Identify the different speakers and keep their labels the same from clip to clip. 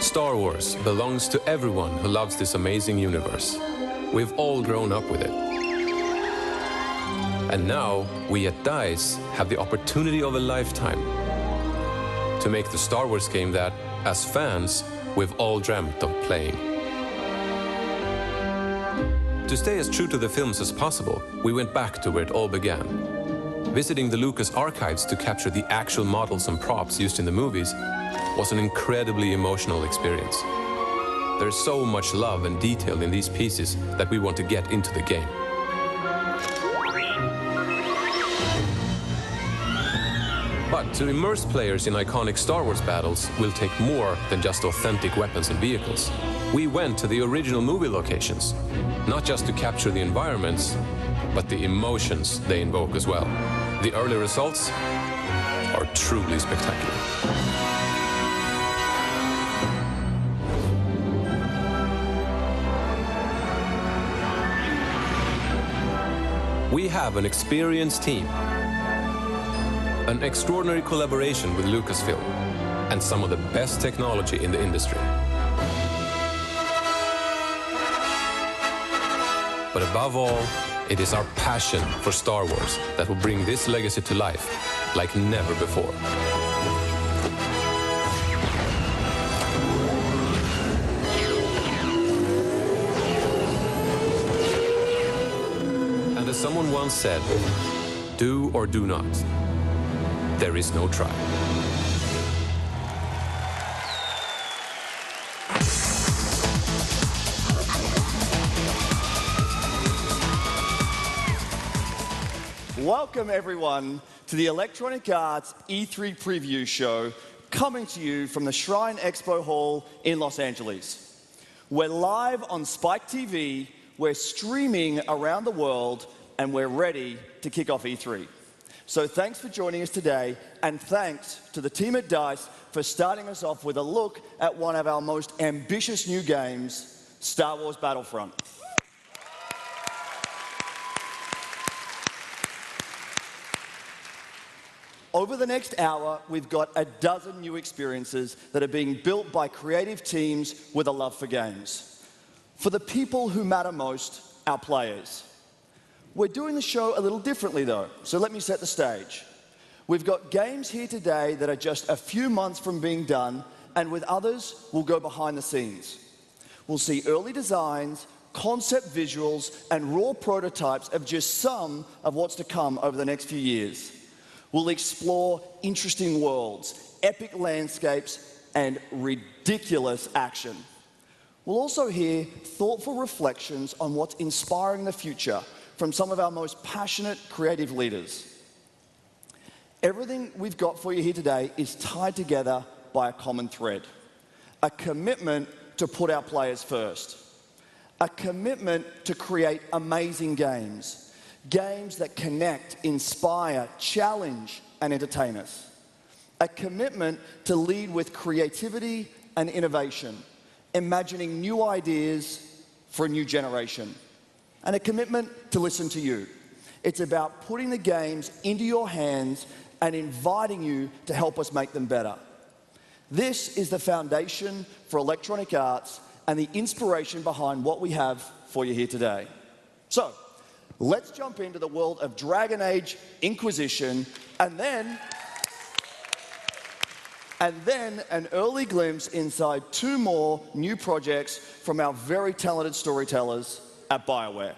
Speaker 1: Star Wars belongs to everyone who loves this amazing universe. We've all grown up with it. And now, we at DICE have the opportunity of a lifetime to make the Star Wars game that, as fans, we've all dreamt of playing. To stay as true to the films as possible, we went back to where it all began. Visiting the Lucas archives to capture the actual models and props used in the movies was an incredibly emotional experience. There's so much love and detail in these pieces that we want to get into the game. But to immerse players in iconic Star Wars battles will take more than just authentic weapons and vehicles. We went to the original movie locations, not just to capture the environments, but the emotions they invoke as well. The early results are truly spectacular. We have an experienced team, an extraordinary collaboration with Lucasfilm, and some of the best technology in the industry. But above all, it is our passion for Star Wars that will bring this legacy to life like never before. And as someone once said, do or do not. There is no try.
Speaker 2: Welcome everyone to the Electronic Arts E3 preview show, coming to you from the Shrine Expo Hall in Los Angeles. We're live on Spike TV, we're streaming around the world, and we're ready to kick off E3. So thanks for joining us today, and thanks to the team at DICE for starting us off with a look at one of our most ambitious new games, Star Wars Battlefront. Over the next hour, we've got a dozen new experiences that are being built by creative teams with a love for games. For the people who matter most, our players. We're doing the show a little differently though, so let me set the stage. We've got games here today that are just a few months from being done, and with others, we'll go behind the scenes. We'll see early designs, concept visuals, and raw prototypes of just some of what's to come over the next few years. We'll explore interesting worlds, epic landscapes, and ridiculous action. We'll also hear thoughtful reflections on what's inspiring the future from some of our most passionate creative leaders. Everything we've got for you here today is tied together by a common thread. A commitment to put our players first. A commitment to create amazing games. Games that connect, inspire, challenge, and entertain us. A commitment to lead with creativity and innovation, imagining new ideas for a new generation. And a commitment to listen to you. It's about putting the games into your hands and inviting you to help us make them better. This is the foundation for Electronic Arts and the inspiration behind what we have for you here today. So, let's jump into the world of Dragon Age Inquisition, and then an early glimpse inside two more new projects from our very talented storytellers at BioWare.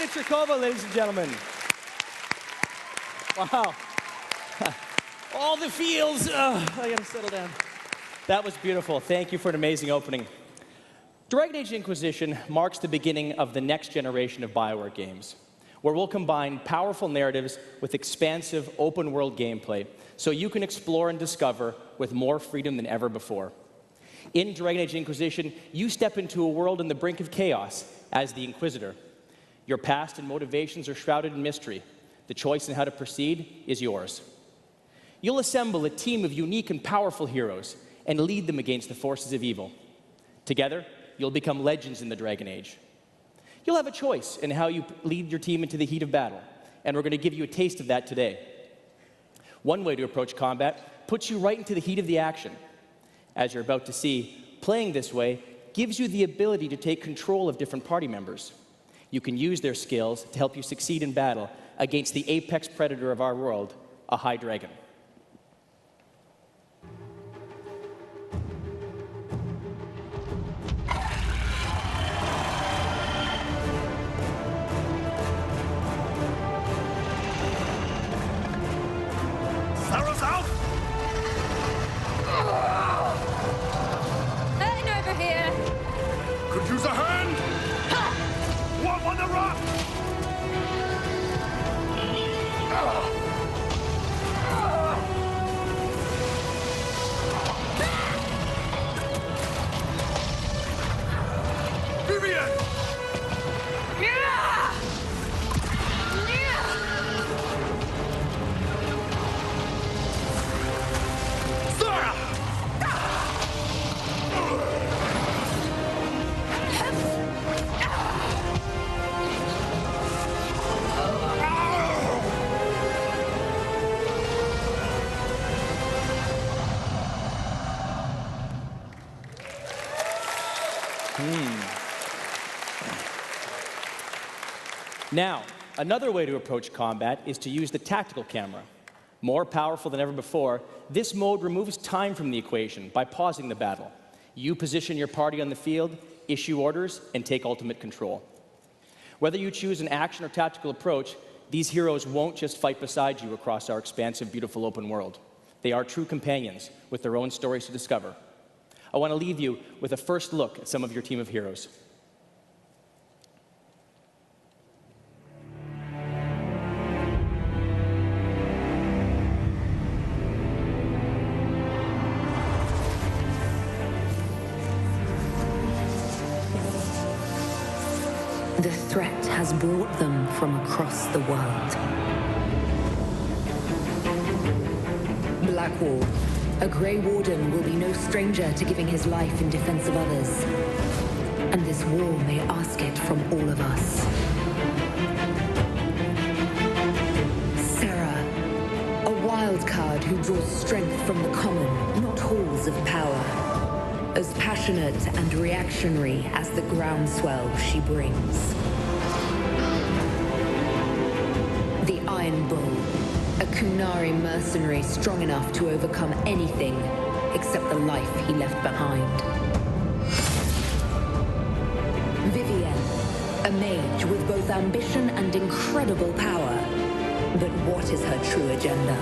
Speaker 3: Trikova, ladies and gentlemen. Wow. All the feels. I gotta settle down. That was beautiful. Thank you for an amazing opening. Dragon Age Inquisition marks the beginning of the next generation of BioWare games, where we'll combine powerful narratives with expansive open-world gameplay so you can explore and discover with more freedom than ever before. In Dragon Age Inquisition, you step into a world on the brink of chaos as the Inquisitor. Your past and motivations are shrouded in mystery. The choice in how to proceed is yours. You'll assemble a team of unique and powerful heroes and lead them against the forces of evil. Together, you'll become legends in the Dragon Age. You'll have a choice in how you lead your team into the heat of battle, and we're going to give you a taste of that today. One way to approach combat puts you right into the heat of the action. As you're about to see, playing this way gives you the ability to take control of different party members. You can use their skills to help you succeed in battle against the apex predator of our world, a high dragon.
Speaker 4: Use a hand! One on the rock! Vivian! Sarah!
Speaker 3: Now, another way to approach combat is to use the tactical camera. More powerful than ever before, this mode removes time from the equation by pausing the battle. You position your party on the field, issue orders, and take ultimate control. Whether you choose an action or tactical approach, these heroes won't just fight beside you across our expansive, beautiful open world. They are true companions with their own stories to discover. I want to leave you with a first look at some of your team of heroes.
Speaker 5: The threat has brought them from across the world. Blackwall, a Grey Warden, will be no stranger to giving his life in defense of others. And this war may ask it from all of us. Sarah, a wild card who draws strength from the common, not halls of power. As passionate and reactionary as the groundswell she brings. The Iron Bull, a Kunari mercenary strong enough to overcome anything except the life he left behind. Vivienne, a mage with both ambition and incredible power. But what is her true agenda?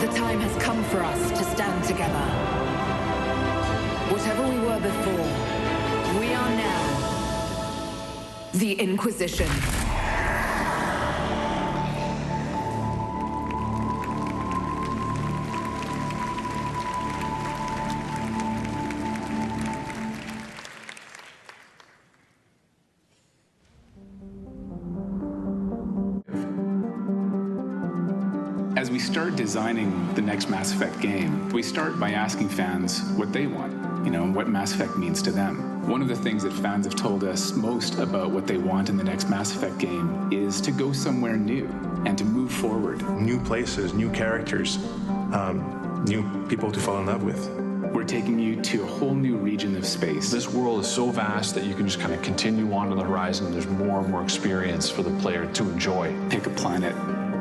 Speaker 5: The time has come for us to stand together. Whatever we were before, we are now the Inquisition.
Speaker 6: As we start designing the next Mass Effect game, we start by asking fans what they want, what Mass Effect means to them. One of the things that fans have told us most about what they want in the next Mass Effect game is to go somewhere new and to move forward.
Speaker 7: New places, new characters, new people to fall in love with.
Speaker 6: We're taking you to a whole new region of space.
Speaker 8: This world is so vast that you can just kind of continue on to the horizon. There's more and more experience for the player to enjoy.
Speaker 6: Pick a planet.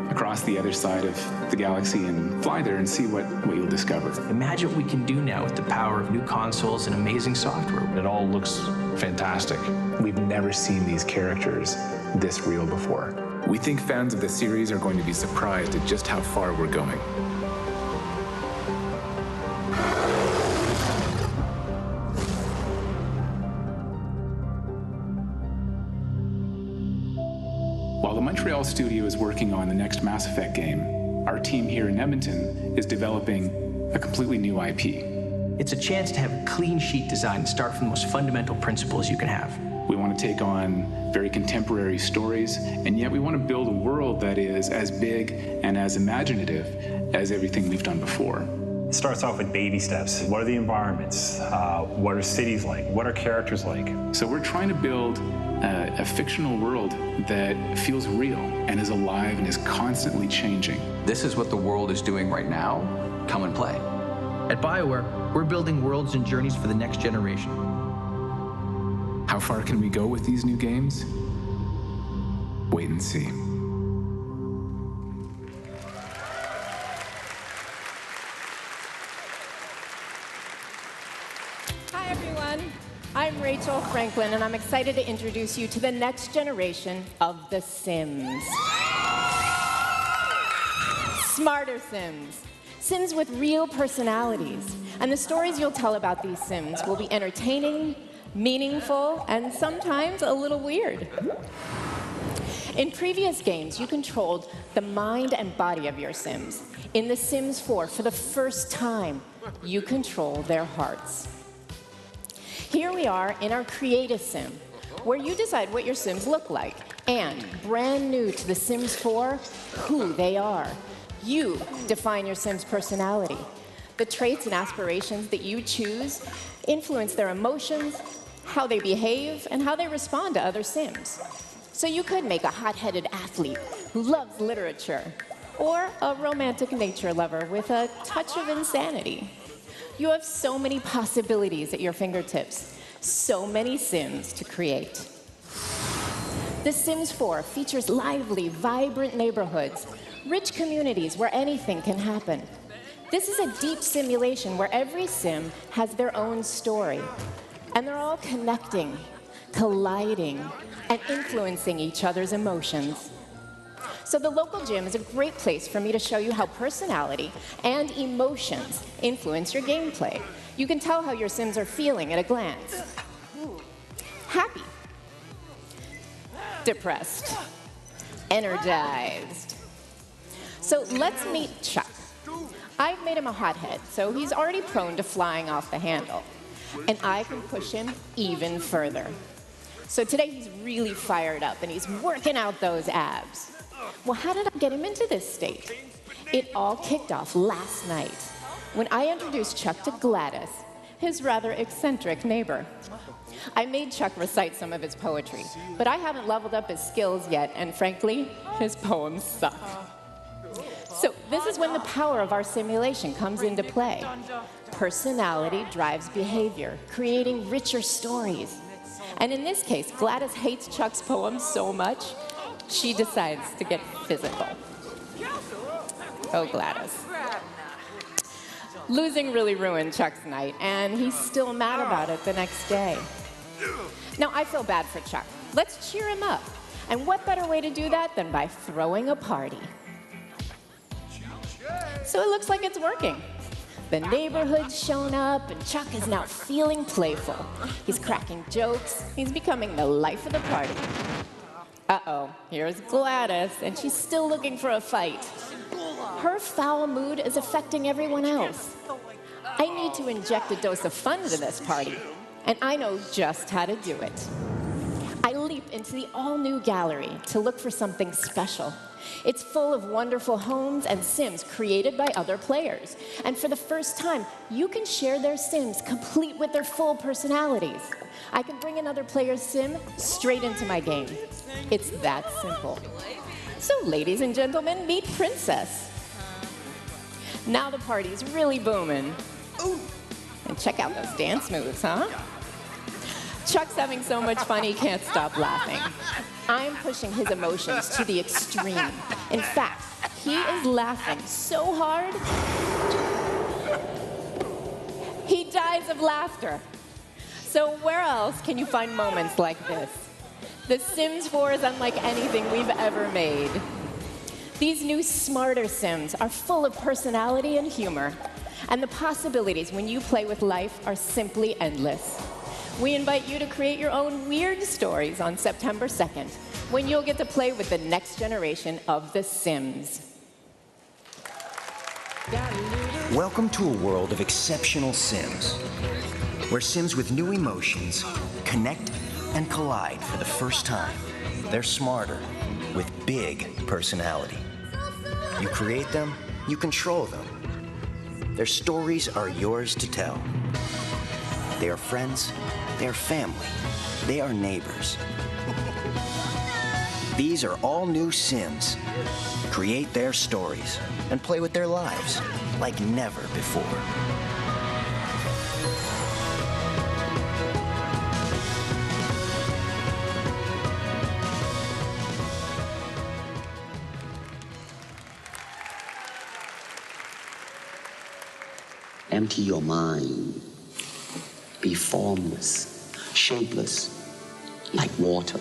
Speaker 6: across the other side of the galaxy and fly there and see what you'll discover.
Speaker 9: Imagine what we can do now with the power of new consoles and amazing software.
Speaker 8: It all looks fantastic.
Speaker 6: We've never seen these characters this real before. We think fans of the series are going to be surprised at just how far we're going. While the Montreal studio is working on the next Mass Effect game, our team here in Edmonton is developing a completely new IP.
Speaker 9: It's a chance to have a clean sheet design and start from the most fundamental principles you can have.
Speaker 6: We want to take on very contemporary stories, and yet we want to build a world that is as big and as imaginative as everything we've done before.
Speaker 10: It starts off with baby steps. What are the environments? What are cities like? What are characters like?
Speaker 6: So we're trying to build a fictional world that feels real and is alive and is constantly changing.
Speaker 11: This is what the world is doing right now. Come and play.
Speaker 9: At BioWare, we're building worlds and journeys for the next generation.
Speaker 6: How far can we go with these new games? Wait and see.
Speaker 12: Hi, everyone. I'm Rachel Franklin, and I'm excited to introduce you to the next generation of The Sims. Smarter Sims. Sims with real personalities. And the stories you'll tell about these Sims will be entertaining, meaningful, and sometimes a little weird. In previous games, you controlled the mind and body of your Sims. In The Sims 4, for the first time, you control their hearts. Here we are in our Create a Sim, where you decide what your Sims look like, and, brand new to The Sims 4, who they are. You define your Sims' personality. The traits and aspirations that you choose influence their emotions, how they behave, and how they respond to other Sims. So you could make a hot-headed athlete who loves literature, or a romantic nature lover with a touch of insanity. You have so many possibilities at your fingertips, so many Sims to create. The Sims 4 features lively, vibrant neighborhoods, rich communities where anything can happen. This is a deep simulation where every Sim has their own story, and they're all connecting, colliding, and influencing each other's emotions. So the local gym is a great place for me to show you how personality and emotions influence your gameplay. You can tell how your Sims are feeling at a glance. Happy. Depressed. Energized. So let's meet Chuck. I've made him a hothead, so he's already prone to flying off the handle. And I can push him even further. So today he's really fired up and he's working out those abs. Well, how did I get him into this state? It all kicked off last night when I introduced Chuck to Gladys, his rather eccentric neighbor. I made Chuck recite some of his poetry, but I haven't leveled up his skills yet, and frankly, his poems suck. So this is when the power of our simulation comes into play. Personality drives behavior, creating richer stories. And in this case, Gladys hates Chuck's poems so much, she decides to get physical. Oh, Gladys. Losing really ruined Chuck's night, and he's still mad about it the next day. Now, I feel bad for Chuck. Let's cheer him up. And what better way to do that than by throwing a party? So it looks like it's working. The neighborhood's shown up, and Chuck is now feeling playful. He's cracking jokes. He's becoming the life of the party. Uh-oh, here's Gladys, and she's still looking for a fight. Her foul mood is affecting everyone else. I need to inject a dose of fun into this party, and I know just how to do it. I leap into the all-new gallery to look for something special. It's full of wonderful homes and Sims created by other players. And for the first time, you can share their Sims complete with their full personalities. I can bring another player's Sim straight into my game. It's that simple. So ladies and gentlemen, meet Princess. Now the party's really booming. And check out those dance moves, huh? Chuck's having so much fun he can't stop laughing. I'm pushing his emotions to the extreme. In fact, He is laughing so hard, he dies of laughter. So where else can you find moments like this? The Sims 4 is unlike anything we've ever made. These new smarter Sims are full of personality and humor, and the possibilities when you play with life are simply endless. We invite you to create your own weird stories on September 2nd, when you'll get to play with the next generation of The Sims.
Speaker 13: Welcome to a world of exceptional Sims, where Sims with new emotions connect and collide for the first time. They're smarter, with big personality. You create them, you control them. Their stories are yours to tell. They are friends, they are family, they are neighbors. These are all new Sims. Create their stories and play with their lives like never before.
Speaker 14: Empty your mind. Be formless, shapeless, like water.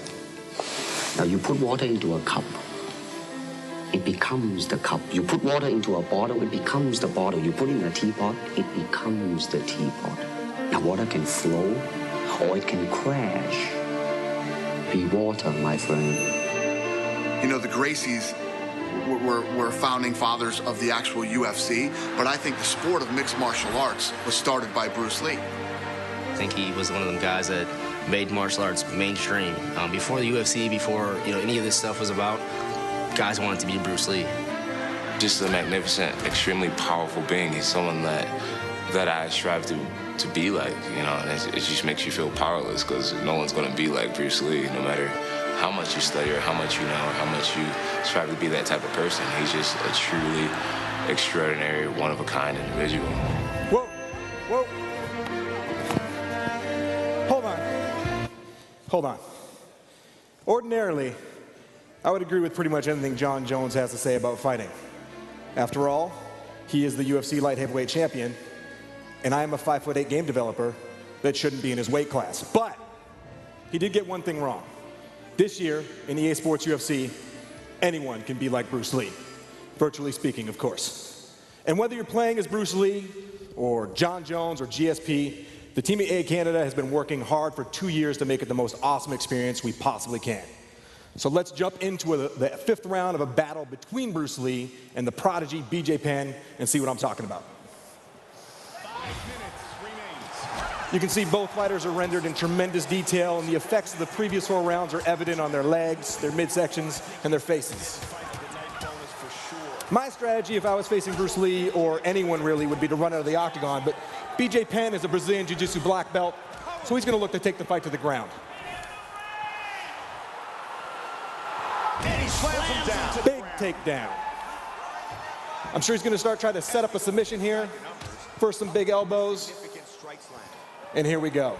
Speaker 14: Now you put water into a cup, it becomes the cup. You put water into a bottle, it becomes the bottle. You put it in a teapot, it becomes the teapot. Now water can flow or it can crash. Be water, my friend.
Speaker 15: You know, the Gracies were founding fathers of the actual UFC, but I think the sport of mixed martial arts was started by Bruce Lee.
Speaker 16: I think he was one of them guys that made martial arts mainstream. Before the UFC, before any of this stuff was about, guys wanted to be Bruce Lee.
Speaker 17: Just a magnificent, extremely powerful being. He's someone that I strive to be like, and it just makes you feel powerless because no one's going to be like Bruce Lee, no matter how much you study or how much you know or how much you strive to be that type of person. He's just a truly extraordinary, one-of-a-kind individual.
Speaker 18: Whoa, whoa. Hold on. Ordinarily, I would agree with pretty much anything John Jones has to say about fighting. After all, he is the UFC light heavyweight champion, and I am a 5'8" game developer that shouldn't be in his weight class. But he did get one thing wrong. This year, in EA Sports UFC, anyone can be like Bruce Lee. Virtually speaking, of course. And whether you're playing as Bruce Lee, or John Jones, or GSP, the team at EA Canada has been working hard for 2 years to make it the most awesome experience we possibly can. So let's jump into the fifth round of a battle between Bruce Lee and the prodigy BJ Penn and see what I'm talking about.
Speaker 4: 5 minutes remains.
Speaker 18: You can see both fighters are rendered in tremendous detail, and the effects of the previous 4 rounds are evident on their legs, their midsections, and their faces. My strategy, if I was facing Bruce Lee, or anyone really, would be to run out of the octagon, but BJ Penn is a Brazilian Jiu-Jitsu black belt, so he's going to look to take the fight to the ground.
Speaker 4: And he slams him down.
Speaker 18: Big takedown. I'm sure he's going to start trying to set up a submission here. First, some big elbows. And here we go.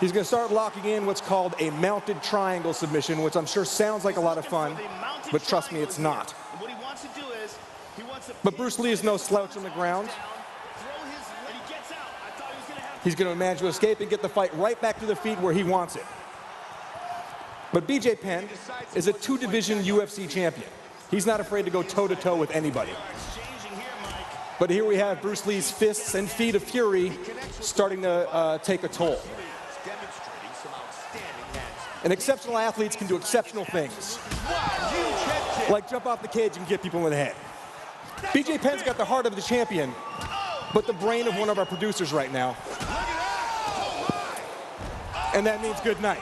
Speaker 18: He's going to start locking in what's called a mounted triangle submission, which I'm sure sounds like a lot of fun, but trust me, it's not. But Bruce Lee is no slouch on the ground. He's going to manage to escape and get the fight right back to the feet where he wants it. But BJ Penn is a 2-division UFC champion. He's not afraid to go toe-to-toe with anybody. But here we have Bruce Lee's fists and feet of fury starting to take a toll. And exceptional athletes can do exceptional things, like jump off the cage and get people in the head. BJ Penn's got the heart of the champion, but the brain of one of our producers right now. And that means good night.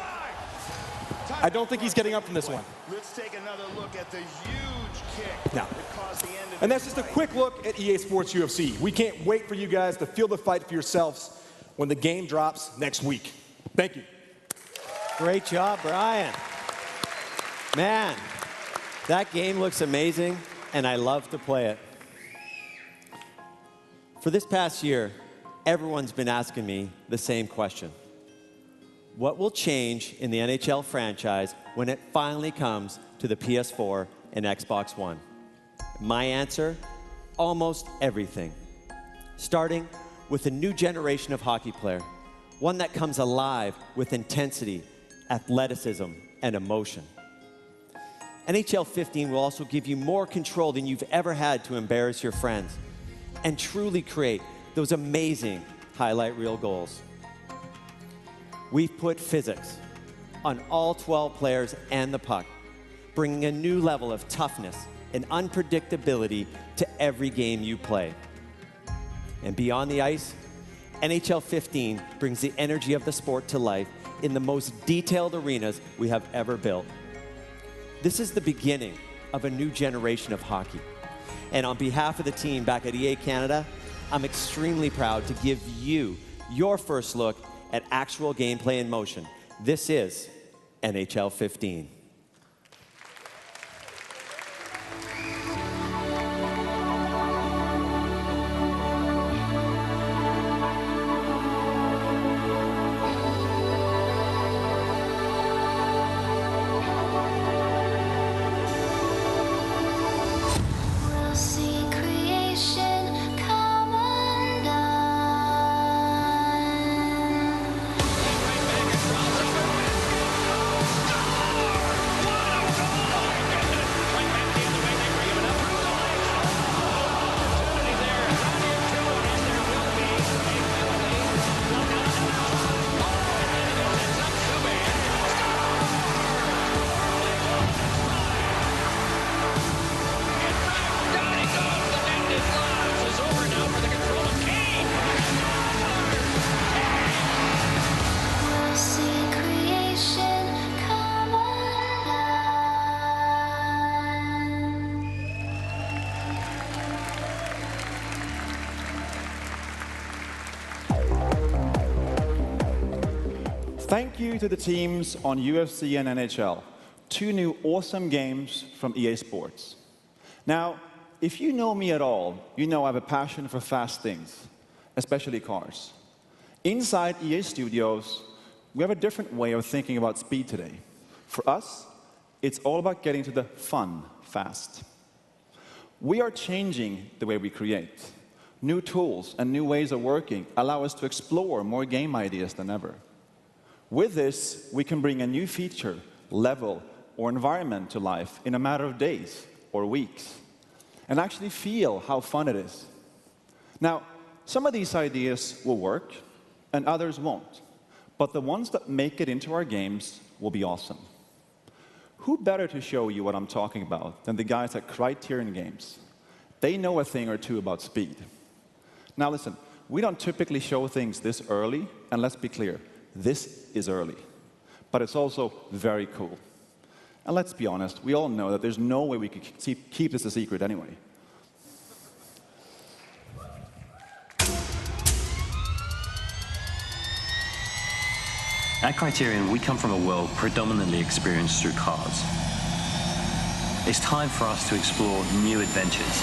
Speaker 18: I don't think he's getting up from this one.
Speaker 4: Let's take another look at the huge kick.
Speaker 18: No. And that's just a quick look at EA Sports UFC. We can't wait for you guys to feel the fight for yourselves when the game drops next week. Thank you.
Speaker 19: Great job, Brian. Man, that game looks amazing, and I love to play it. For this past year, everyone's been asking me the same question. What will change in the NHL franchise when it finally comes to the PS4 and Xbox One? My answer, almost everything. Starting with a new generation of hockey player, one that comes alive with intensity, athleticism, and emotion. NHL 15 will also give you more control than you've ever had to embarrass your friends and truly create those amazing highlight reel goals. We've put physics on all 12 players and the puck, bringing a new level of toughness and unpredictability to every game you play. And beyond the ice, NHL 15 brings the energy of the sport to life in the most detailed arenas we have ever built. This is the beginning of a new generation of hockey. And on behalf of the team back at EA Canada, I'm extremely proud to give you your first look at actual gameplay in motion. This is NHL 15.
Speaker 20: Thank you to the teams on UFC and NHL, two new awesome games from EA Sports. Now, if you know me at all, you know I have a passion for fast things, especially cars. Inside EA Studios, we have a different way of thinking about speed today. For us, it's all about getting to the fun fast. We are changing the way we create. New tools and new ways of working allow us to explore more game ideas than ever. With this, we can bring a new feature, level, or environment to life in a matter of days or weeks, and actually feel how fun it is. Now, some of these ideas will work, and others won't, but the ones that make it into our games will be awesome. Who better to show you what I'm talking about than the guys at Criterion Games? They know a thing or two about speed. Now listen, we don't typically show things this early, and let's be clear, this is early, but it's also very cool. And let's be honest, we all know that there's no way we could keep this a secret anyway.
Speaker 21: At Criterion, we come from a world predominantly experienced through cars. It's time for us to explore new adventures.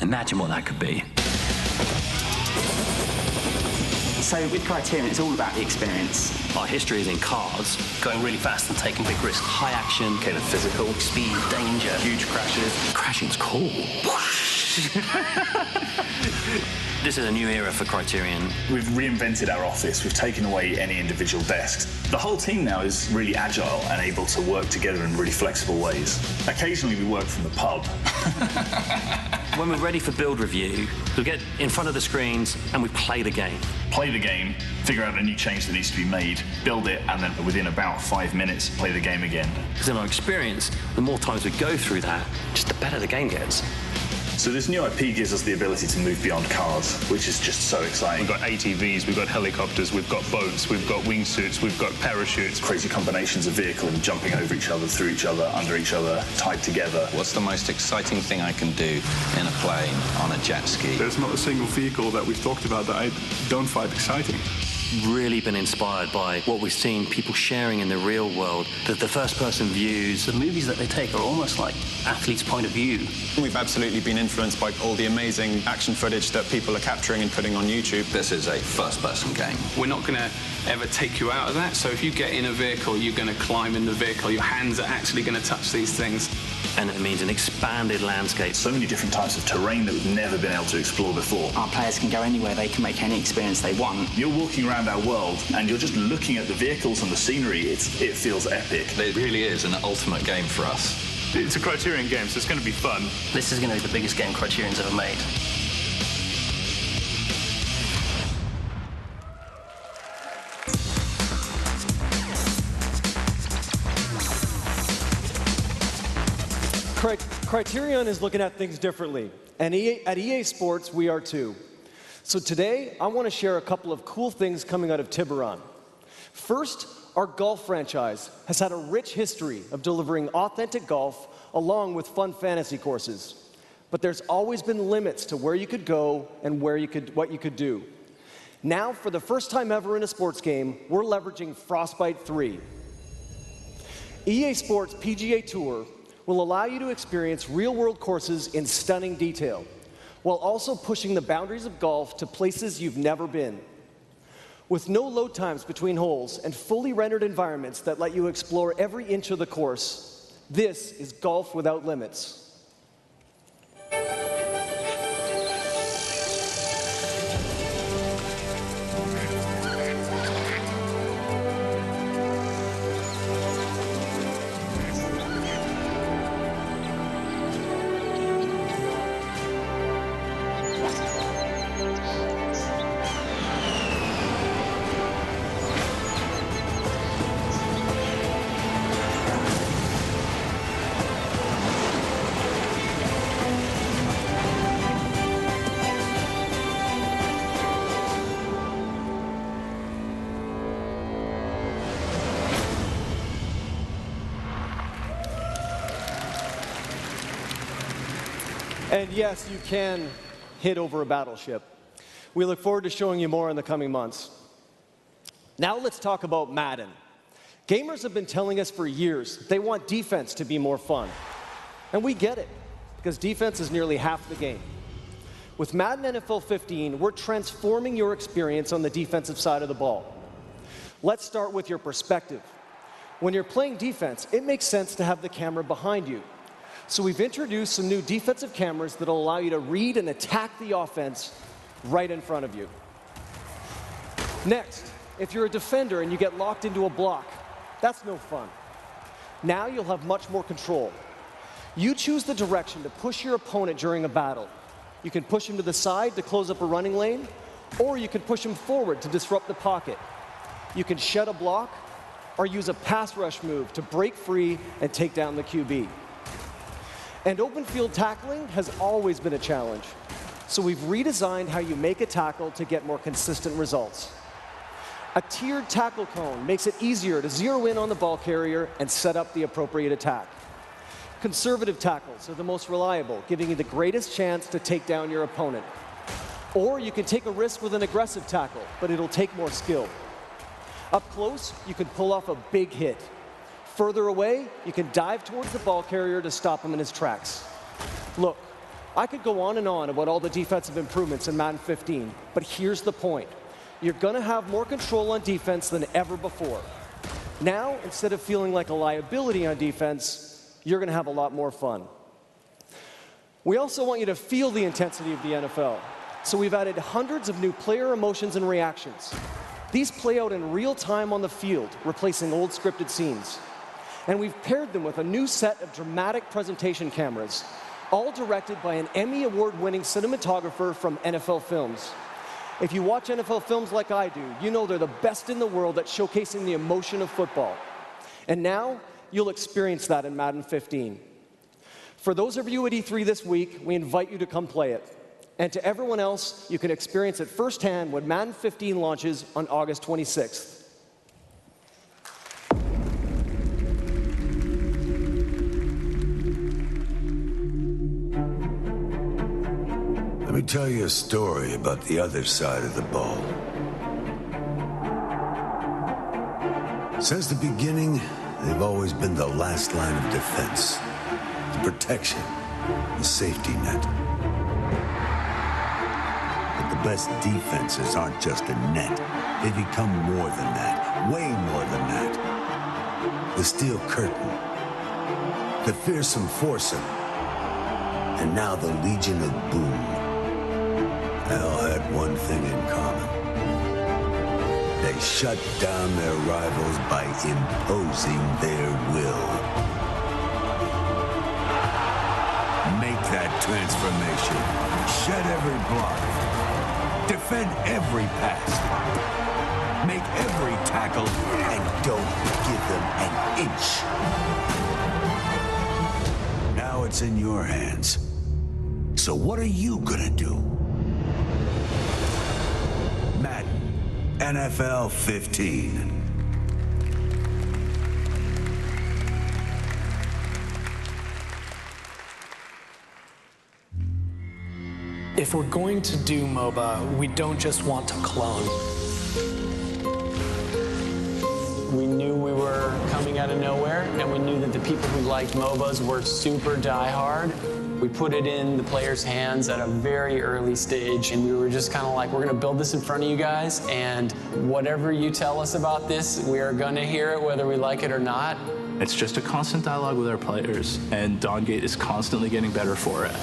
Speaker 21: Imagine what that could be.
Speaker 22: So with Criterion, it's all about the experience.
Speaker 21: Our history is in cars, going really fast and taking big risks. High action, kind of physical, speed, danger, huge crashes. Crashing's cool. This is a new era for Criterion.
Speaker 10: We've reinvented our office. We've taken away any individual desks. The whole team now is really agile and able to work together in really flexible ways. Occasionally we work from the pub.
Speaker 21: When we're ready for build review, we get in front of the screens and we play the game.
Speaker 10: Play the game, figure out a new change that needs to be made, build it, and then within about 5 minutes, play the game again.
Speaker 21: Because in our experience, the more times we go through that, just the better the game gets.
Speaker 10: So this new IP gives us the ability to move beyond cars, which is just so exciting.
Speaker 8: We've got ATVs, we've got helicopters, we've got boats, we've got wingsuits, we've got parachutes.
Speaker 10: Crazy combinations of vehicle and jumping over each other, through each other, under each other, tied together.
Speaker 23: What's the most exciting thing I can do in a plane, on a jet ski?
Speaker 7: There's not a single vehicle that we've talked about that I don't find exciting.
Speaker 21: really been inspired by what we've seen people sharing in the real world, the first-person views. The movies that they take are almost like athletes' point of view.
Speaker 1: We've absolutely been influenced by all the amazing action footage that people are capturing and putting on YouTube.
Speaker 23: This is a first-person game.
Speaker 6: We're not going to ever take you out of that. So if you get in a vehicle, you're going to climb in the vehicle. Your hands are actually going to touch these things.
Speaker 21: And it means an expanded landscape.
Speaker 10: So many different types of terrain that we've never been able to explore before.
Speaker 22: Our players can go anywhere, they can make any experience they want.
Speaker 10: You're walking around our world and you're just looking at the vehicles and the scenery. It feels epic.
Speaker 23: It really is an ultimate game for us.
Speaker 8: It's a Criterion game, so it's going to be fun.
Speaker 21: This is going to be the biggest game Criterion's ever made.
Speaker 2: Criterion is looking at things differently, and at EA Sports, we are too. So today, I want to share a couple of cool things coming out of Tiburon. First, our golf franchise has had a rich history of delivering authentic golf along with fun fantasy courses. But there's always been limits to where you could go and what you could do. Now, for the first time ever in a sports game, we're leveraging Frostbite 3. EA Sports PGA Tour will allow you to experience real-world courses in stunning detail, while also pushing the boundaries of golf to places you've never been. With no load times between holes and fully rendered environments that let you explore every inch of the course, this is golf without limits. And yes, you can hit over a battleship. We look forward to showing you more in the coming months. Now let's talk about Madden. Gamers have been telling us for years they want defense to be more fun. And we get it, because defense is nearly half the game. With Madden NFL 15, we're transforming your experience on the defensive side of the ball. Let's start with your perspective. When you're playing defense, it makes sense to have the camera behind you. So we've introduced some new defensive cameras that will allow you to read and attack the offense right in front of you. Next, if you're a defender and you get locked into a block, that's no fun. Now you'll have much more control. You choose the direction to push your opponent during a battle. You can push him to the side to close up a running lane, or you can push him forward to disrupt the pocket. You can shed a block, or use a pass rush move to break free and take down the QB. And open field tackling has always been a challenge. So we've redesigned how you make a tackle to get more consistent results. A tiered tackle cone makes it easier to zero in on the ball carrier and set up the appropriate attack. Conservative tackles are the most reliable, giving you the greatest chance to take down your opponent. Or you can take a risk with an aggressive tackle, but it'll take more skill. Up close, you can pull off a big hit. Further away, you can dive towards the ball carrier to stop him in his tracks. Look, I could go on and on about all the defensive improvements in Madden 15, but here's the point. You're going to have more control on defense than ever before. Now, instead of feeling like a liability on defense, you're going to have a lot more fun. We also want you to feel the intensity of the NFL. So we've added hundreds of new player emotions and reactions. These play out in real time on the field, replacing old scripted scenes. And we've paired them with a new set of dramatic presentation cameras, all directed by an Emmy Award-winning cinematographer from NFL Films. If you watch NFL films like I do, you know they're the best in the world at showcasing the emotion of football. And now, you'll experience that in Madden 15. For those of you at E3 this week, we invite you to come play it. And to everyone else, you can experience it firsthand when Madden 15 launches on August 26th.
Speaker 3: Let me tell you a story about the other side of the ball. Since the beginning, they've always been the last line of defense. The protection, the safety net. But the best defenses aren't just a net. They become more than that, way more than that. The steel curtain, the fearsome foursome, and now the Legion of Boom. They all had one thing in common. They shut down their rivals by imposing their will. Make that transformation. Shed every block. Defend every pass. Make every tackle, and don't give them an inch. Now it's in your hands. So what are you gonna do? Madden, NFL 15.
Speaker 5: If we're going to do MOBA, we don't just want to clone.
Speaker 11: We knew we were coming out of nowhere, and we knew that the people who liked MOBAs were super diehard. We put it in the players' hands at a very early stage, and we were just kind of like, we're going to build this in front of you guys, and whatever you tell us about this, we are going to hear it whether we like it or not.
Speaker 24: It's just a constant dialogue with our players, and Dawngate is constantly getting better for it.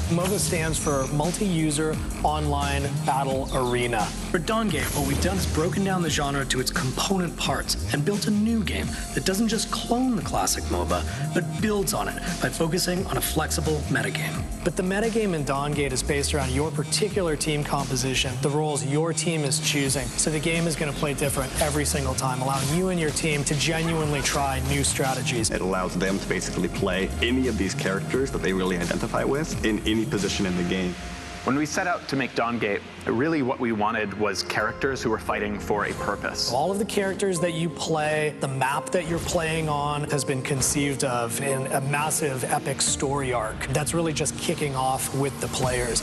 Speaker 5: MOBA stands for Multi-User Online Battle Arena. For Dawngate, what we've done is broken down the genre to its component parts and built a new game that doesn't just clone the classic MOBA, but builds on it by focusing on a flexible metagame. But the metagame in Dawngate is based around your particular team composition, the roles your team is choosing. So the game is going to play different every single time, allowing you and your team to genuinely try new strategies.
Speaker 25: It allows them to basically play any of these characters that they really identify with in any position in the game.
Speaker 26: When we set out to make Dawngate, really what we wanted was characters who were fighting for a purpose.
Speaker 5: All of the characters that you play, the map that you're playing on has been conceived of in a massive epic story arc that's really just kicking off with the players.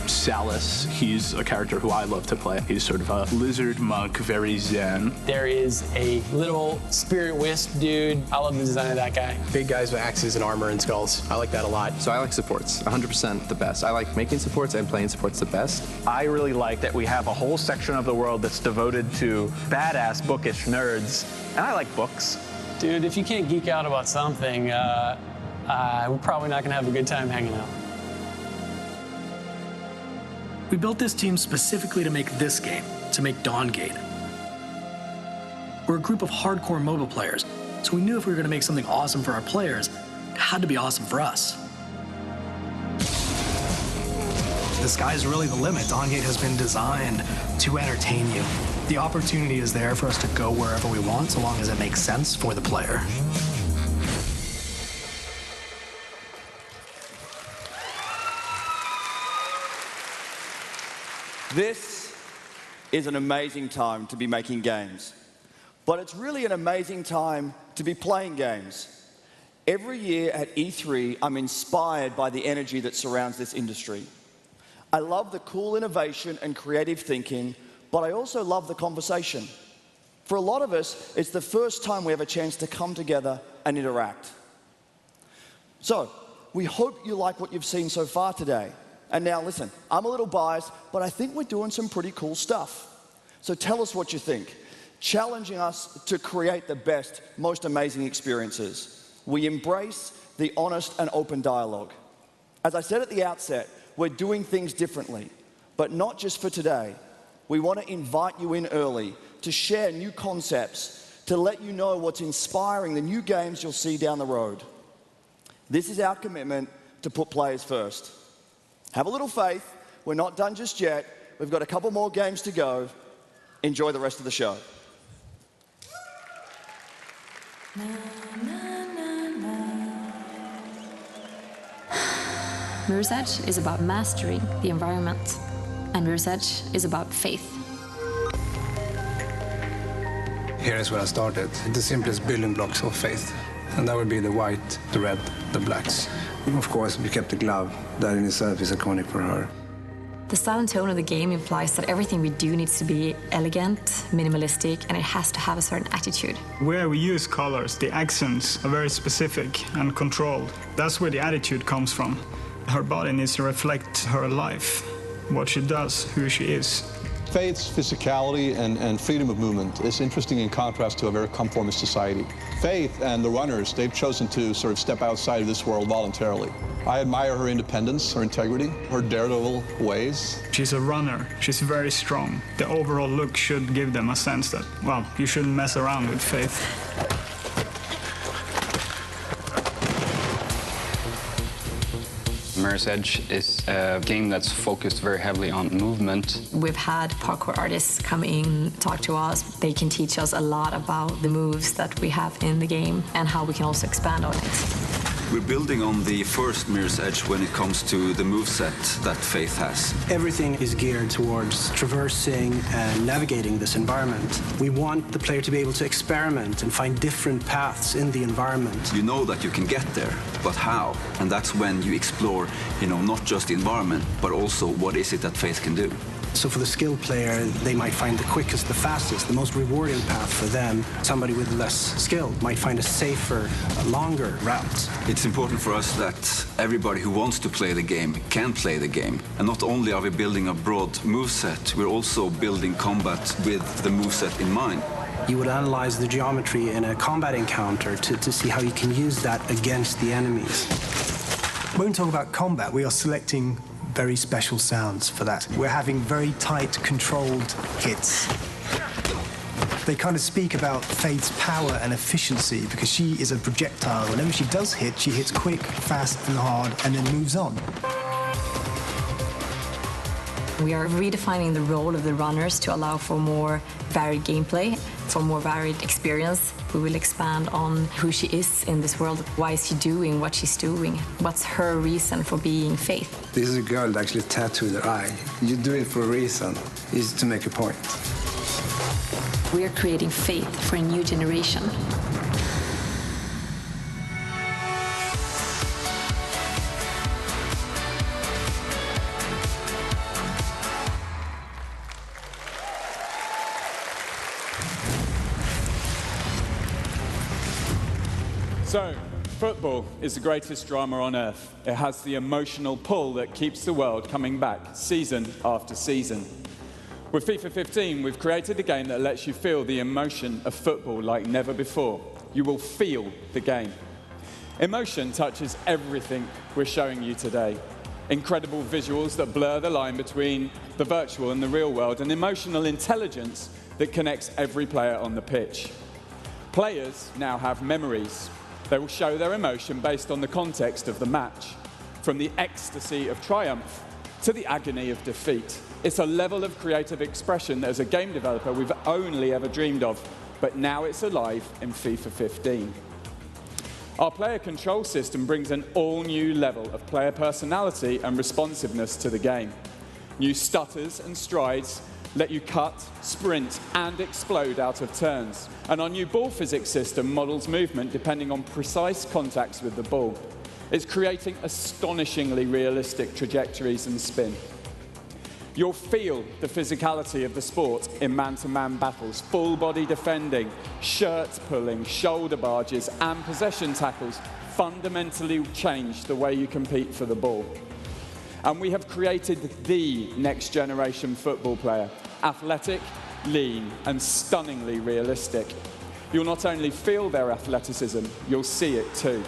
Speaker 24: Salus, he's a character who I love to play. He's sort of a lizard monk, very zen.
Speaker 11: There is a little spirit wisp dude. I love the design of that guy.
Speaker 27: Big guys with axes and armor and skulls. I like that a lot.
Speaker 28: So I like supports, 100% the best. I like making supports and playing supports the best.
Speaker 26: I really like that we have a whole section of the world that's devoted to badass, bookish nerds. And I like books.
Speaker 11: Dude, if you can't geek out about something, we're probably not going to have a good time hanging out.
Speaker 5: We built this team specifically to make this game, to make Dawngate. We're a group of hardcore MOBA players, so we knew if we were going to make something awesome for our players, it had to be awesome for us. The sky's really the limit. Dawngate has been designed to entertain you. The opportunity is there for us to go wherever we want, so long as it makes sense for the player.
Speaker 29: This is an amazing time to be making games, but it's really an amazing time to be playing games. Every year at E3, I'm inspired by the energy that surrounds this industry. I love the cool innovation and creative thinking, but I also love the conversation. For a lot of us, it's the first time we have a chance to come together and interact. So, we hope you like what you've seen so far today. And now listen, I'm a little biased, but I think we're doing some pretty cool stuff. So tell us what you think, challenging us to create the best, most amazing experiences. We embrace the honest and open dialogue. As I said at the outset, we're doing things differently, but not just for today. We want to invite you in early to share new concepts, to let you know what's inspiring the new games you'll see down the road. This is our commitment to put players first. Have a little faith. We're not done just yet. We've got a couple more games to go. Enjoy the rest of the show.
Speaker 30: Mirror's Edge is about mastering the environment, and Mirror's Edge is about faith.
Speaker 31: Here is where I started. The simplest building blocks of faith. And that would be the white, the red, the blacks. And of course, we kept the glove. That in itself is iconic for her.
Speaker 30: The style and tone of the game implies that everything we do needs to be elegant, minimalistic, and it has to have a certain attitude.
Speaker 4: Where we use colors, the accents are very specific and controlled. That's where the attitude comes from. Her body needs to reflect her life, what she does, who she is.
Speaker 9: Faith's physicality and freedom of movement is interesting in contrast to a very conformist society. Faith and the runners, they've chosen to sort of step outside of this world voluntarily. I admire her independence, her integrity, her daredevil ways.
Speaker 4: She's a runner. She's very strong. The overall look should give them a sense that, well, you shouldn't mess around with Faith.
Speaker 12: Mirror's Edge is a game that's focused very heavily on movement.
Speaker 30: We've had parkour artists come in, talk to us. They can teach us a lot about the moves that we have in the game and how we can also expand on it.
Speaker 25: We're building on the first Mirror's Edge when it comes to the moveset that Faith has.
Speaker 31: Everything is geared towards traversing and navigating this environment. We want the player to be able to experiment and find different paths in the environment.
Speaker 25: You know that you can get there, but how? And that's when you explore, not just the environment, but also what is it that Faith can do.
Speaker 31: So for the skilled player, they might find the quickest, the fastest, the most rewarding path for them. Somebody with less skill might find a safer, longer route.
Speaker 25: It's important for us that everybody who wants to play the game can play the game. And not only are we building a broad moveset, we're also building combat with the moveset in mind.
Speaker 31: You would analyze the geometry in a combat encounter to see how you can use that against the enemies.
Speaker 13: When we talk about combat, we are selecting very special sounds for that. We're having very tight, controlled hits. They kind of speak about Faith's power and efficiency because she is a projectile. Whenever she does hit, she hits quick, fast, and hard, and then moves on.
Speaker 30: We are redefining the role of the runners to allow for more varied gameplay, for more varied experience. We will expand on who she is in this world. Why is she doing what she's doing? What's her reason for being Faith?
Speaker 31: This is a girl that actually tattooed her eye. You do it for a reason, is to make a point.
Speaker 30: We are creating Faith for a new generation.
Speaker 14: So, football is the greatest drama on earth. It has the emotional pull that keeps the world coming back season after season. With FIFA 15, we've created a game that lets you feel the emotion of football like never before. You will feel the game. Emotion touches everything we're showing you today. Incredible visuals that blur the line between the virtual and the real world, and emotional intelligence that connects every player on the pitch. Players now have memories. They will show their emotion based on the context of the match, from the ecstasy of triumph to the agony of defeat. It's a level of creative expression that as a game developer we've only ever dreamed of, but now it's alive in FIFA 15. Our player control system brings an all-new level of player personality and responsiveness to the game. New stutters and strides let you cut, sprint, and explode out of turns. And our new ball physics system models movement depending on precise contacts with the ball. It's creating astonishingly realistic trajectories and spin. You'll feel the physicality of the sport in man-to-man battles, full-body defending, shirt pulling, shoulder barges, and possession tackles fundamentally change the way you compete for the ball. And we have created the next generation football player, athletic, lean, and stunningly realistic. You'll not only feel their athleticism, you'll see it too.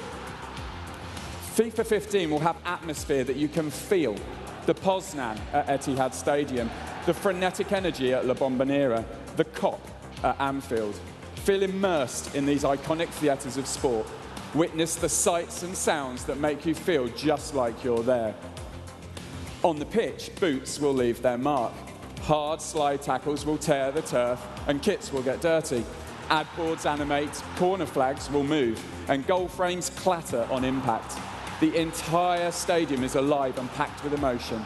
Speaker 14: FIFA 15 will have atmosphere that you can feel. The Poznan at Etihad Stadium, the frenetic energy at La Bombonera, the Kop at Anfield. Feel immersed in these iconic theatres of sport. Witness the sights and sounds that make you feel just like you're there. On the pitch, boots will leave their mark. Hard slide tackles will tear the turf and kits will get dirty. Ad boards animate, corner flags will move, and goal frames clatter on impact. The entire stadium is alive and packed with emotion.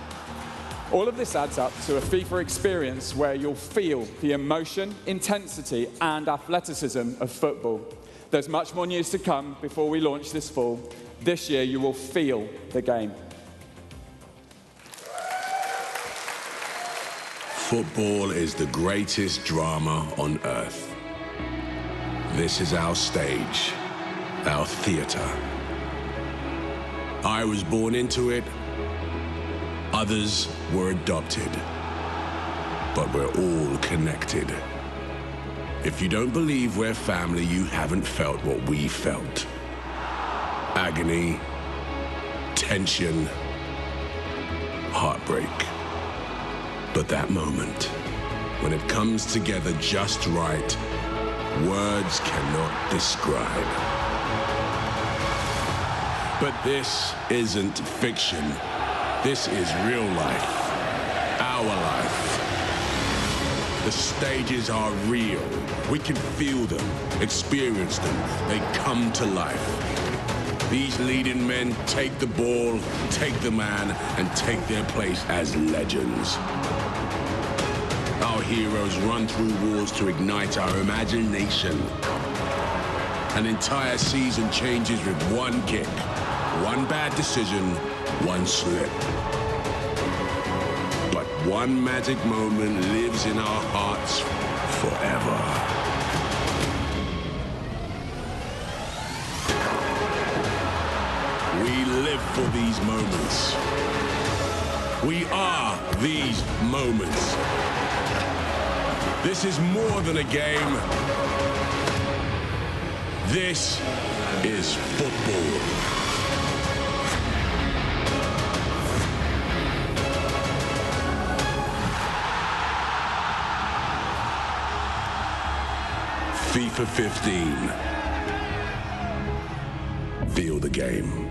Speaker 14: All of this adds up to a FIFA experience where you'll feel the emotion, intensity, and athleticism of football. There's much more news to come before we launch this fall. This year, you will feel the game.
Speaker 1: Football is the greatest drama on earth. This is our stage, our theater. I was born into it. Others were adopted. But we're all connected. If you don't believe we're family, you haven't felt what we felt. Agony, tension, heartbreak. But that moment, when it comes together just right, words cannot describe. But this isn't fiction. This is real life, our life. The stages are real. We can feel them, experience them. They come to life. These leading men take the ball, take the man, and take their place as legends. Our heroes run through walls to ignite our imagination. An entire season changes with one kick, one bad decision, one slip. But one magic moment lives in our hearts forever. We live for these moments. We are these moments. This is more than a game. This is football. FIFA 15. Feel the game.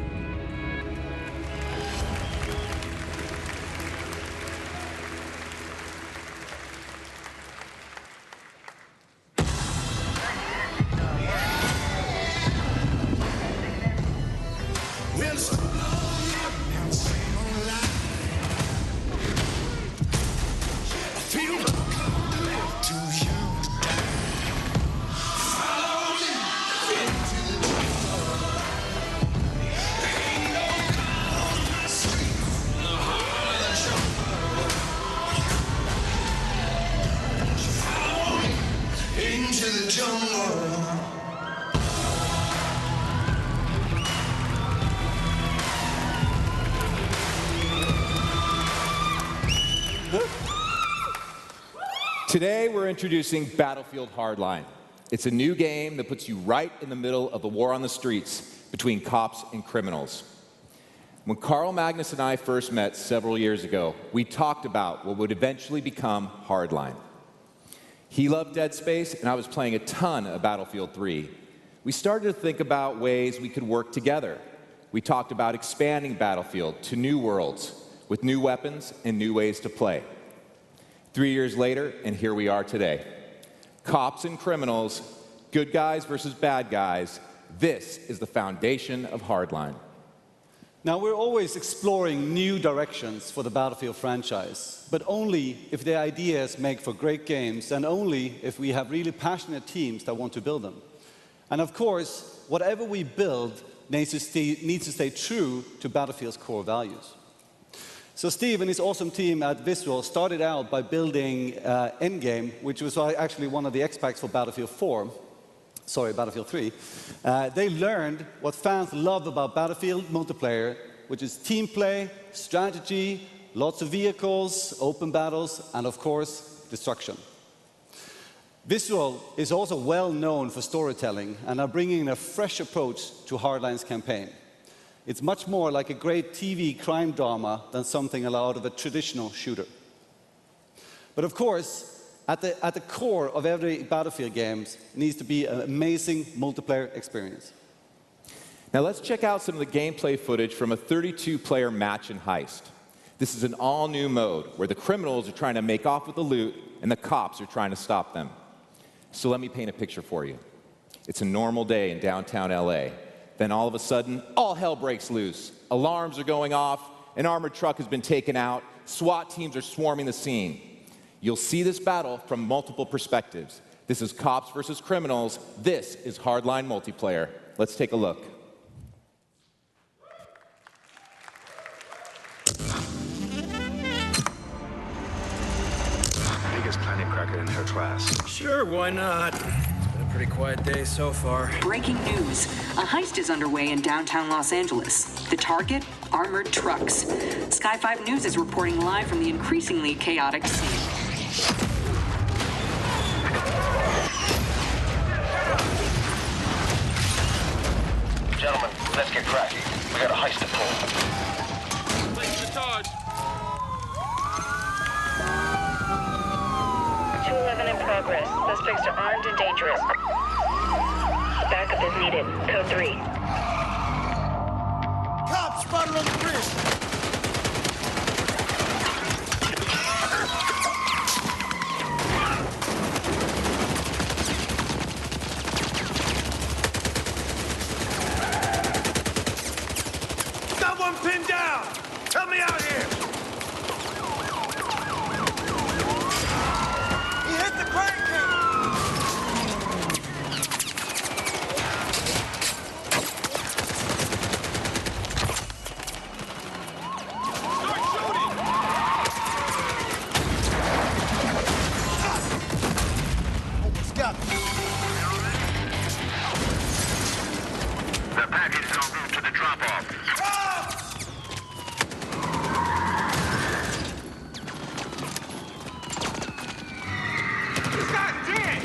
Speaker 6: Today, we're introducing Battlefield Hardline. It's a new game that puts you right in the middle of the war on the streets between cops and criminals. When Carl Magnus and I first met several years ago, we talked about what would eventually become Hardline. He loved Dead Space, and I was playing a ton of Battlefield 3. We started to think about ways we could work together. We talked about expanding Battlefield to new worlds with new weapons and new ways to play. 3 years later, and here we are today. Cops and criminals, good guys versus bad guys, this is the foundation of Hardline.
Speaker 7: Now, we're always exploring new directions for the Battlefield franchise, but only if the ideas make for great games and only if we have really passionate teams that want to build them. And of course, whatever we build needs to stay true to Battlefield's core values. So Steve and his awesome team at Visual started out by building Endgame, which was actually one of the X-Packs for Battlefield 3. They learned what fans love about Battlefield multiplayer, which is team play, strategy, lots of vehicles, open battles, and of course, destruction. Visual is also well known for storytelling and are bringing a fresh approach to Hardline's campaign. It's much more like a great TV crime drama than something out of a traditional shooter. But of course, at the core of every Battlefield game needs to be an amazing multiplayer experience.
Speaker 6: Now let's check out some of the gameplay footage from a 32-player match and heist. This is an all-new mode where the criminals are trying to make off with the loot and the cops are trying to stop them. So let me paint a picture for you. It's a normal day in downtown LA. Then all of a sudden, all hell breaks loose. Alarms are going off, an armored truck has been taken out, SWAT teams are swarming the scene. You'll see this battle from multiple perspectives. This is cops versus criminals. This is Hardline multiplayer. Let's take a look.
Speaker 8: class.
Speaker 5: Sure, why not? It's been a pretty quiet day so far.
Speaker 10: Breaking news. A heist is underway in downtown Los Angeles. The target? Armored trucks. Sky 5 News is reporting live from the increasingly chaotic scene.
Speaker 8: Gentlemen, let's get cracking. We got a heist to pull.
Speaker 1: Place the charge.
Speaker 15: 211 in progress. Suspects are armed and dangerous. Backup is needed. Code 3.
Speaker 16: Cops spotted on the bridge. Someone pinned down! Help me out here! He hit the crane key! Start shooting! Almost got me.
Speaker 8: The package is en route to the drop-off.
Speaker 16: This guy's dead!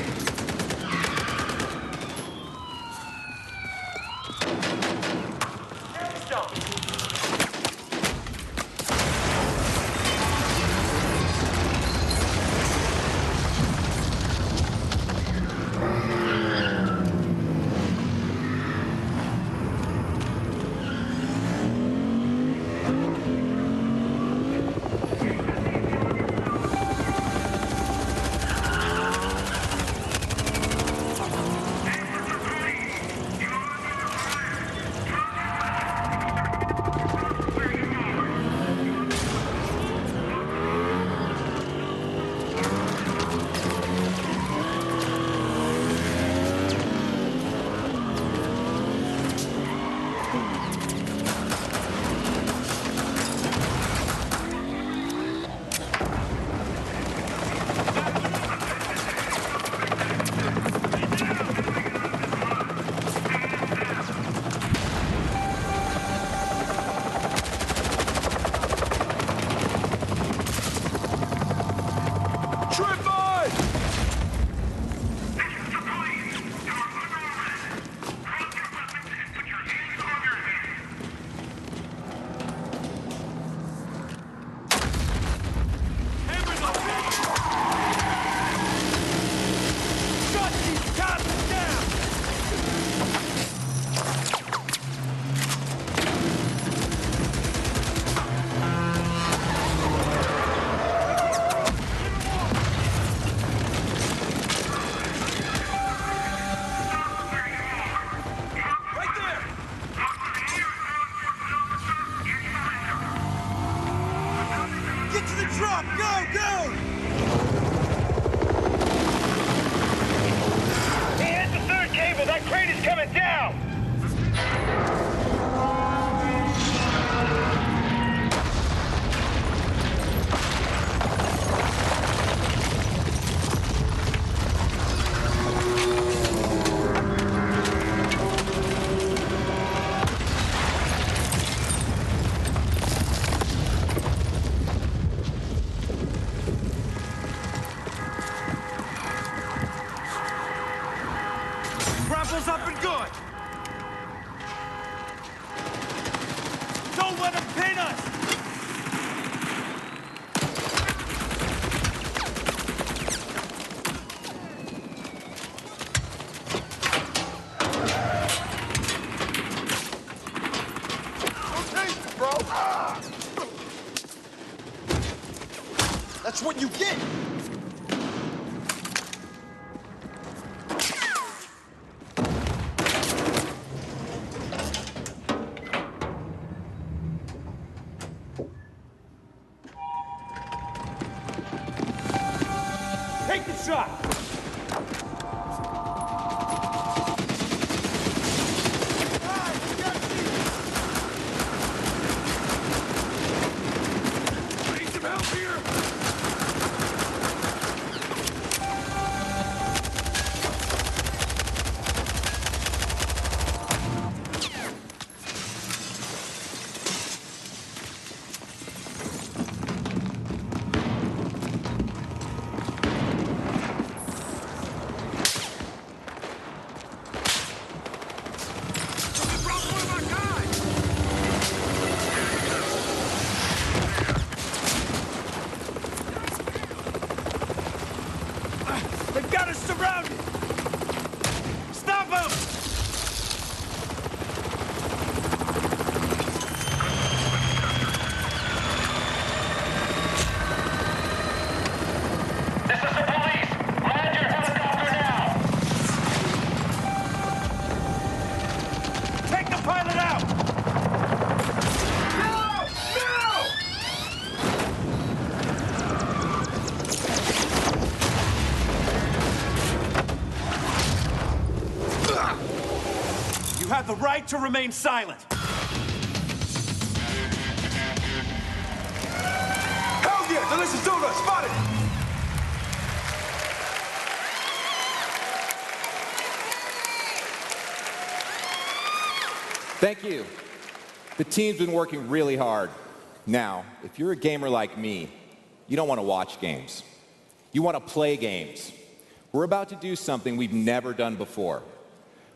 Speaker 16: Get to the drop! Go, go! He hit the third cable! That crane is coming down! Grapple's up and good! Don't let him pin us! Don't taste it, bro! That's what you get! Take the shot! Need some help here! right to remain silent. Hell yeah, delicious donut, spotted!
Speaker 6: Thank you. The team's been working really hard. Now, if you're a gamer like me, you don't want to watch games. You want to play games. We're about to do something we've never done before.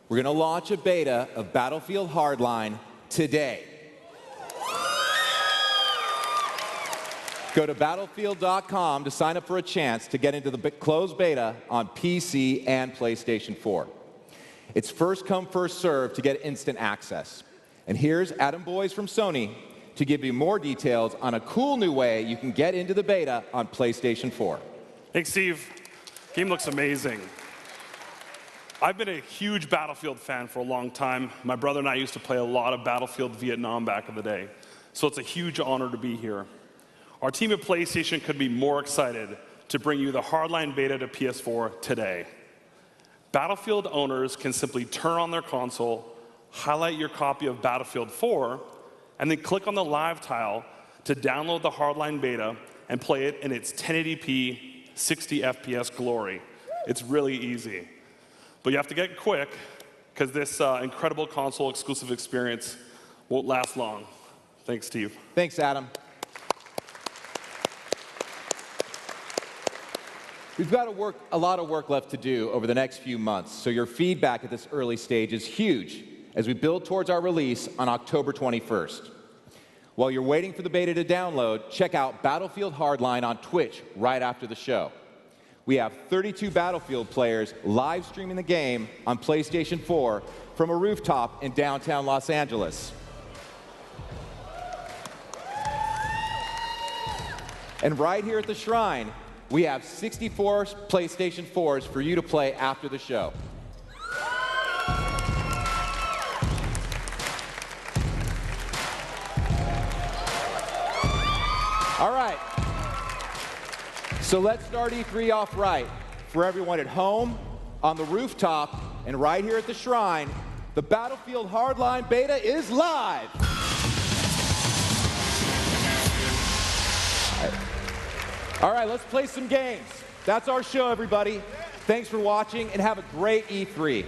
Speaker 6: We're going to launch a beta of Battlefield Hardline today. Go to battlefield.com to sign up for a chance to get into the closed beta on PC and PlayStation 4. It's first come, first served to get instant access. And here's Adam Boyes from Sony to give you more details on a cool new way you can get into the beta on PlayStation 4.
Speaker 2: Thanks, Steve. Game looks amazing. I've been a huge Battlefield fan for a long time. My brother and I used to play a lot of Battlefield Vietnam back in the day. So it's a huge honor to be here. Our team at PlayStation could be more excited to bring you the Hardline beta to PS4 today. Battlefield owners can simply turn on their console, highlight your copy of Battlefield 4, and then click on the live tile to download the Hardline beta and play it in its 1080p 60 FPS glory. It's really easy. But you have to get quick, because this incredible console exclusive experience won't last long. Thanks, Steve.
Speaker 6: Thanks, Adam. We've got a lot of work left to do over the next few months, so your feedback at this early stage is huge as we build towards our release on October 21st. While you're waiting for the beta to download, check out Battlefield Hardline on Twitch right after the show. We have 32 Battlefield players live streaming the game on PlayStation 4 from a rooftop in downtown Los Angeles. And right here at the Shrine, we have 64 PlayStation 4s for you to play after the show. All right. So let's start E3 off right. For everyone at home, on the rooftop, and right here at the Shrine, the Battlefield Hardline beta is live. All right, let's play some games. That's our show, everybody. Thanks for watching, and have a great E3.